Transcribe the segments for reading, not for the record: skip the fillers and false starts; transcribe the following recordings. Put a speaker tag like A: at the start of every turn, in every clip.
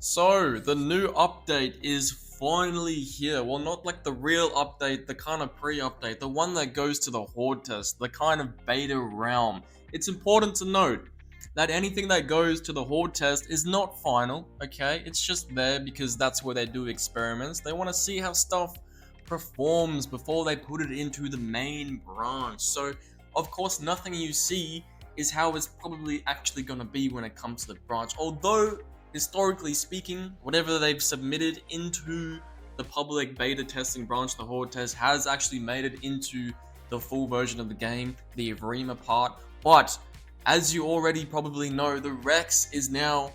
A: So, the new update is finally here. Well, not like the real update, the kind of pre-update, the one that goes to the horde test, the kind of beta realm. It's important to note that anything that goes to the horde test is not final, okay? It's just there because that's where they do experiments. They want to see how stuff performs before they put it into the main branch. So, of course, nothing you see is how it's probably actually going to be when it comes to the branch. Although historically speaking, whatever they've submitted into the public beta testing branch, the horde test, has actually made it into the full version of the game, the Evrima part. But as you already probably know, the Rex is now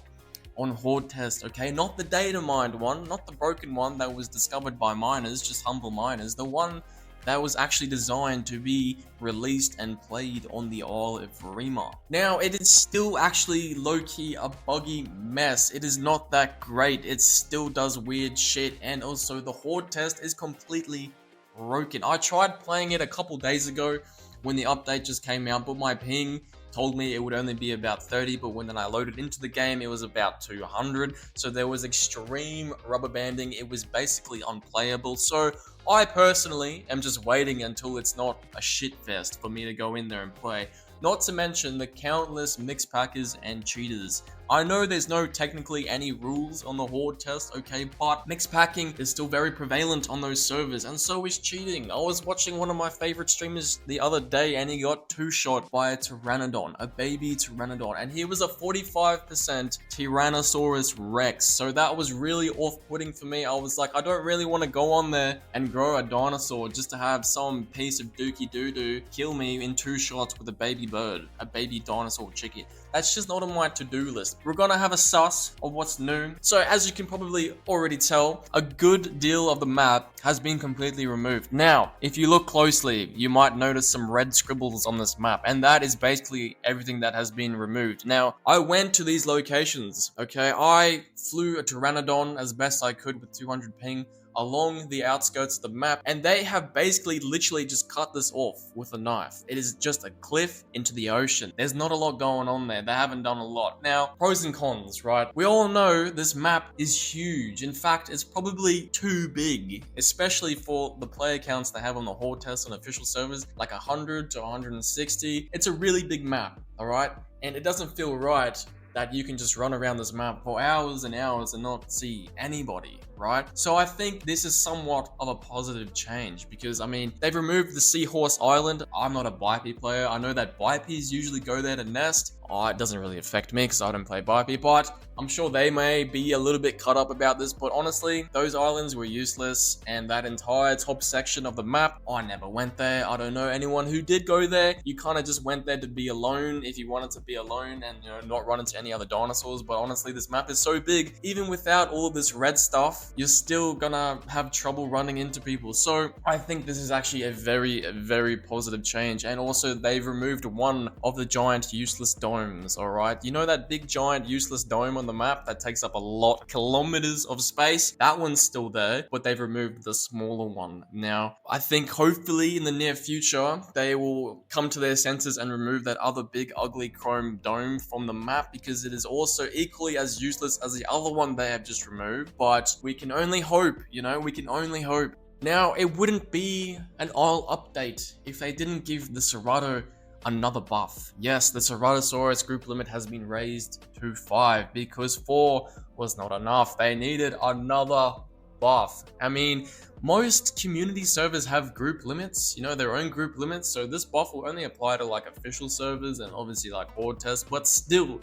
A: on horde test, okay? Not the data mined one, not the broken one that was discovered by miners, just humble miners. The one that was actually designed to be released and played on the Isle Evrima. Now, it is still actually low-key a buggy mess. It is not that great. It still does weird shit, and also the horde test is completely broken. I tried playing it a couple days ago when the update just came out, but my ping told me it would only be about 30, but when then I loaded into the game, it was about 200. So there was extreme rubber banding. It was basically unplayable. So I personally am just waiting until it's not a shit fest for me to go in there and play. Not to mention the countless mix packers and cheaters. I know there's no technically any rules on the horde test, okay, but mix packing is still very prevalent on those servers, and so is cheating. I was watching one of my favorite streamers the other day, and he got two-shot by a pteranodon, a baby pteranodon, and he was a 45% Tyrannosaurus Rex, so that was really off-putting for me. I was like, I don't really want to go on there and grow a dinosaur just to have some piece of dookie doo-doo kill me in two shots with a baby bird, a baby dinosaur chicken. That's just not on my to-do list. We're gonna have a sus of what's new. So as you can probably already tell, a good deal of the map has been completely removed. Now, if you look closely, you might notice some red scribbles on this map, and that is basically everything that has been removed. Now, I went to these locations, okay? I flew a pteranodon as best I could with 200 ping along the outskirts of the map, and they have basically literally just cut this off with a knife. It is just a cliff into the ocean. There's not a lot going on there. They haven't done a lot. Now, pros and cons, right? We all know this map is huge. In fact, it's probably too big, especially for the player counts they have on the horde test on official servers, like 100 to 160. It's a really big map, all right? And it doesn't feel right that you can just run around this map for hours and hours and not see anybody, right? So I think this is somewhat of a positive change because, I mean, they've removed the Seahorse Island. I'm not a Bipey player. I know that Bipeys usually go there to nest. Oh, it doesn't really affect me because I don't play Bipey, but I'm sure they may be a little bit cut up about this, but honestly, those islands were useless, and that entire top section of the map, I never went there. I don't know anyone who did go there. You kind of just went there to be alone if you wanted to be alone and, you know, not run into any other dinosaurs, but honestly, this map is so big, even without all of this red stuff, you're still gonna have trouble running into people. So I think this is actually a very positive change, and also they've removed one of the giant useless domes, alright? You know that big giant useless dome on the map that takes up a lot, kilometers of space? That one's still there, but they've removed the smaller one. Now, I think hopefully in the near future, they will come to their senses and remove that other big ugly chrome dome from the map because it is also equally as useless as the other one they have just removed. But we can only hope, you know, we can only hope. Now, it wouldn't be an Isle update if they didn't give the Cerato another buff. Yes, the Ceratosaurus group limit has been raised to 5 because 4 was not enough. They needed another buff. I mean, most community servers have group limits, you know, their own group limits, so this buff will only apply to like official servers and obviously like horde tests, but still,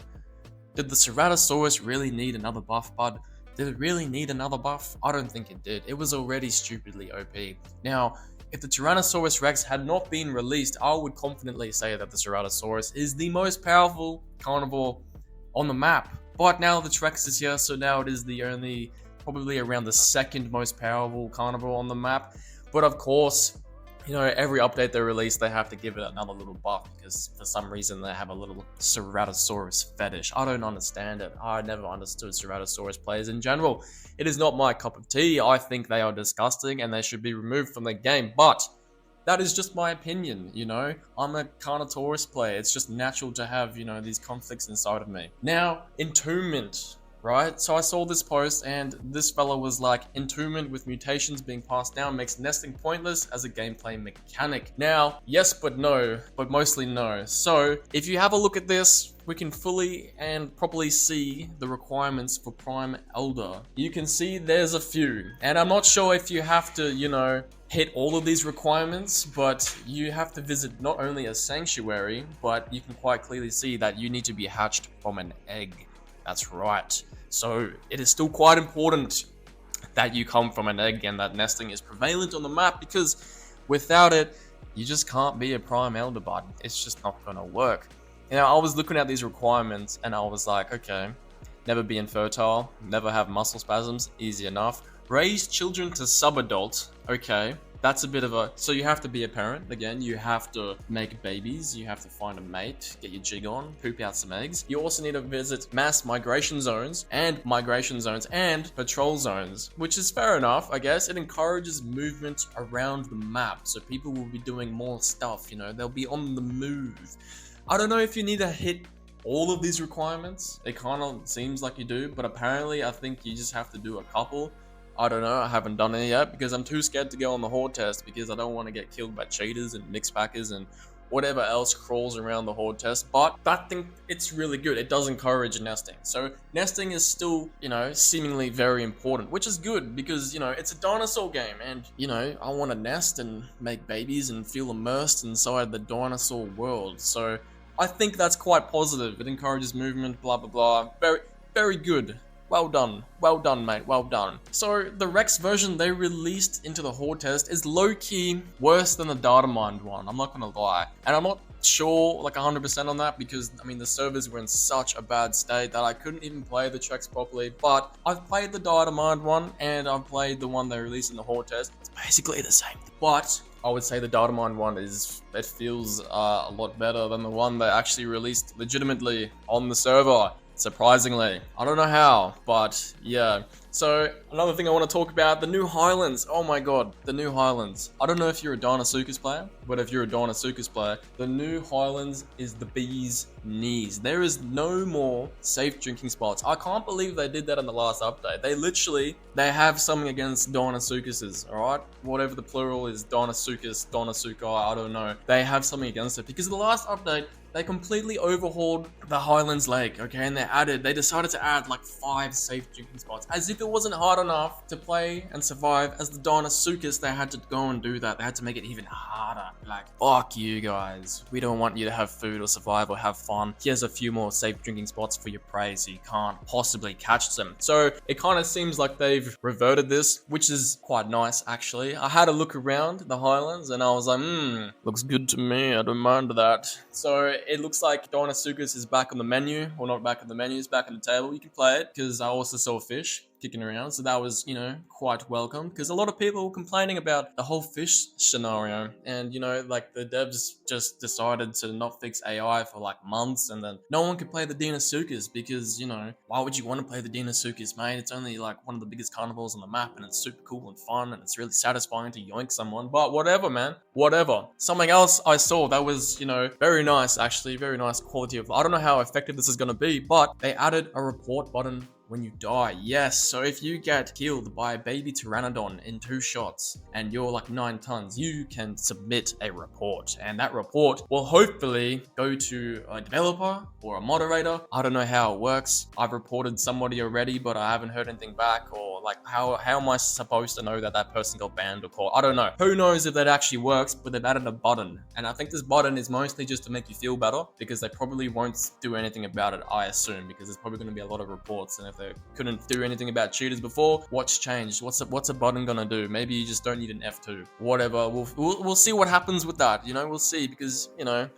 A: did the Ceratosaurus really need another buff, bud? Did it really need another buff? I don't think it did. It was already stupidly OP. Now, if the Tyrannosaurus Rex had not been released, I would confidently say that the Ceratosaurus is the most powerful carnivore on the map. But now the Trex is here, so now it is the only, probably around the second most powerful carnivore on the map. But of course, you know, every update they release, they have to give it another little buff because for some reason they have a little Ceratosaurus fetish. I don't understand it. I never understood Ceratosaurus players in general. It is not my cup of tea. I think they are disgusting and they should be removed from the game. But that is just my opinion, you know? I'm a Carnotaurus player. It's just natural to have, you know, these conflicts inside of me. Now, Entombment. right? So I saw this post and this fella was like, entombment with mutations being passed down makes nesting pointless as a gameplay mechanic. Now, yes but no, but mostly no. So if you have a look at this, we can fully and properly see the requirements for Prime Elder. You can see there's a few, and I'm not sure if you have to, hit all of these requirements, but you have to visit not only a sanctuary, but you can quite clearly see that you need to be hatched from an egg. That's right. So it is still quite important that you come from an egg and that nesting is prevalent on the map, because without it, you just can't be a Prime Elder bud. It's just not gonna work. I was looking at these requirements and I was like, okay, never be infertile, never have muscle spasms, easy enough. Raise children to sub-adult, okay, that's a bit of a... So you have to be a parent, again, you have to make babies, you have to find a mate, get your jig on, poop out some eggs. You also need to visit mass migration zones and patrol zones, which is fair enough, I guess. It encourages movement around the map, so people will be doing more stuff, they'll be on the move. I don't know if you need to hit all of these requirements. It kind of seems like you do, but apparently I think you just have to do a couple. I don't know, I haven't done it yet because I'm too scared to go on the horde test because I don't want to get killed by cheaters and mix packers and whatever else crawls around the horde test. But that thing, it's really good. It does encourage nesting. So nesting is still, seemingly very important, which is good because, it's a dinosaur game and, I want to nest and make babies and feel immersed inside the dinosaur world. So I think that's quite positive. It encourages movement, blah, blah, blah. Very, very good. Well done, mate, well done. So the Rex version they released into the horde test is low-key worse than the data mined one, I'm not gonna lie. And I'm not sure like 100% on that because the servers were in such a bad state that I couldn't even play the Trex properly. But I've played the data mined one and I've played the one they released in the horde test. It's basically the same. But I would say the data mined one it feels a lot better than the one they actually released legitimately on the server. Surprisingly. I don't know how, but yeah. So another thing I want to talk about, the new Highlands. Oh my god, the new Highlands. I don't know if you're a deinosuchus player, but if you're a deinosuchus player, the new Highlands is the bee's knees. There is no more safe drinking spots. I can't believe they did that in the last update. They have something against deinosuchuses, alright? Whatever the plural is, deinosuchus, deinosuchi, I don't know. They have something against it because the last update, they completely overhauled the Highlands Lake, okay? And they decided to add like 5 safe drinking spots. As if it wasn't hard enough to play and survive as the deinosuchus, they had to go and do that. They had to make it even harder. Like, fuck you guys. We don't want you to have food or survive or have fun. Here's a few more safe drinking spots for your prey so you can't possibly catch them. So it kind of seems like they've reverted this, which is quite nice actually. I had a look around the Highlands and I was like, looks good to me. I don't mind that. So it looks like Deinosuchus is back on the menu. Well, not back on the menu, it's back on the table. You can play it because I also saw fish kicking around, so that was quite welcome because a lot of people were complaining about the whole fish scenario, and like the devs just decided to not fix AI for like months, and then no one could play the deinosuchus because why would you want to play the deinosuchus, mate? It's only like one of the biggest carnivores on the map and it's super cool and fun and it's really satisfying to yoink someone. But whatever, man, whatever. Something else I saw that was very nice, actually very nice quality of life. I don't know how effective this is going to be, but they added a report button when you die. Yes, so if you get killed by a baby pteranodon in 2 shots and you're like 9 tons, you can submit a report, and that report will hopefully go to a developer or a moderator. I don't know how it works. I've reported somebody already, but I haven't heard anything back, or like how am I supposed to know that that person got banned or caught? I don't know. Who knows if that actually works, but they've added a button, and I think this button is mostly just to make you feel better because they probably won't do anything about it, I assume, because there's probably going to be a lot of reports, and if they couldn't do anything about cheaters before, what's changed? What's a button gonna do? Maybe you just don't need an F2. Whatever. We'll see what happens with that. We'll see, because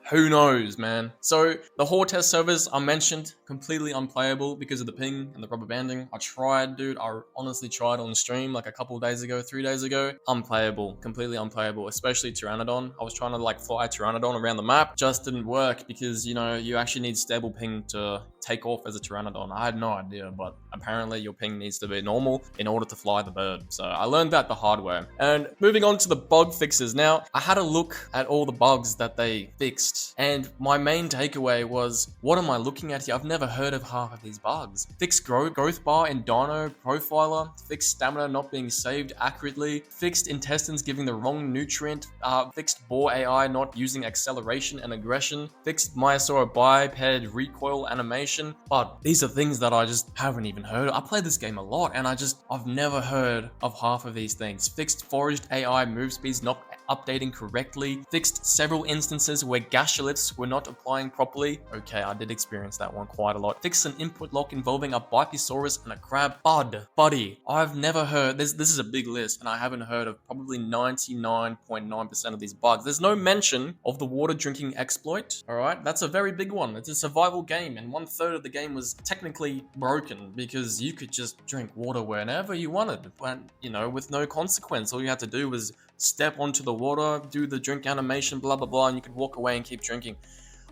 A: who knows, man. So the horde test servers I mentioned, completely unplayable because of the ping and the rubber banding. I tried, dude. I honestly tried on stream like a couple of days ago, 3 days ago. Unplayable, completely unplayable. Especially Pteranodon. I was trying to like fly Pteranodon around the map, just didn't work because you actually need stable ping to take off as a Pteranodon. I had no idea, but but apparently your ping needs to be normal in order to fly the bird. So I learned that the hard way. And moving on to the bug fixes. Now, I had a look at all the bugs that they fixed, and my main takeaway was, what am I looking at here? I've never heard of half of these bugs. Fixed growth bar in Dino Profiler, fixed stamina not being saved accurately, fixed intestines giving the wrong nutrient, fixed boar AI not using acceleration and aggression, fixed Myosaur biped recoil animation. But these are things that I just haven't even heard of. I play this game a lot and I've never heard of half of these things. Fixed foraged AI move speeds not updating correctly, fixed several instances where gasholiths were not applying properly. Okay, I did experience that one quite a lot. Fixed an input lock involving a Biposaurus and a crab. Buddy, I've never heard, this is a big list, and I haven't heard of probably 99.9% of these bugs. There's no mention of the water drinking exploit, alright? That's a very big one. It's a survival game, and 1/3 of the game was technically broken because you could just drink water whenever you wanted, but, you know, with no consequence. All you had to do was step onto the water, do the drink animation, blah blah blah, and you could walk away and keep drinking.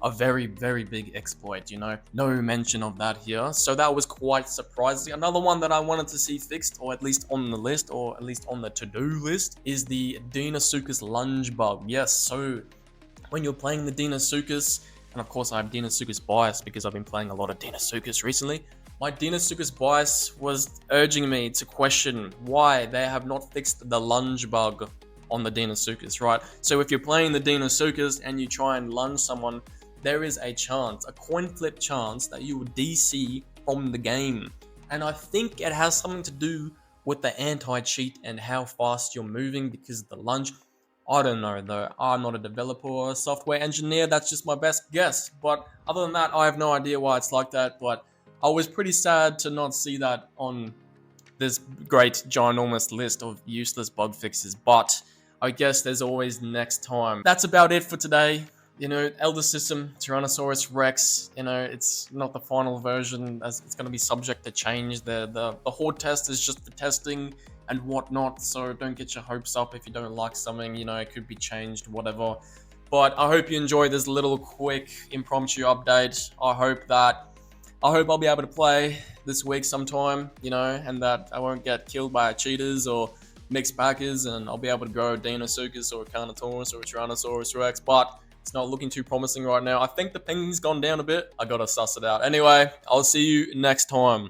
A: A very, very big exploit, you know. No mention of that here, so that was quite surprising. Another one that I wanted to see fixed, or at least on the list, or at least on the to-do list, is the deinosuchus lunge bug. Yes, so when you're playing the deinosuchus, and of course I have deinosuchus bias because I've been playing a lot of deinosuchus recently, my deinosuchus bias was urging me to question why they have not fixed the lunge bug on the deinosuchus, right? So if you're playing the deinosuchus and you try and lunge someone, there is a chance, a coin flip chance, that you will DC from the game. And I think it has something to do with the anti-cheat and how fast you're moving because of the lunge. I don't know though, I'm not a developer or a software engineer, that's just my best guess. But other than that, I have no idea why it's like that, but I was pretty sad to not see that on this great ginormous list of useless bug fixes, but I guess there's always next time. That's about it for today. You know, Elder System, Tyrannosaurus Rex, you know, it's not the final version, as it's going to be subject to change. The horde test is just for testing and whatnot, so don't get your hopes up if you don't like something, you know, it could be changed, whatever. But I hope you enjoyed this little quick impromptu update. I hope I'll be able to play this week sometime, you know, and that I won't get killed by cheaters or mixed packers, and I'll be able to grow a Deinosuchus or a Carnotaurus or a Tyrannosaurus Rex, but it's not looking too promising right now. I think the ping's gone down a bit. I gotta suss it out. Anyway, I'll see you next time.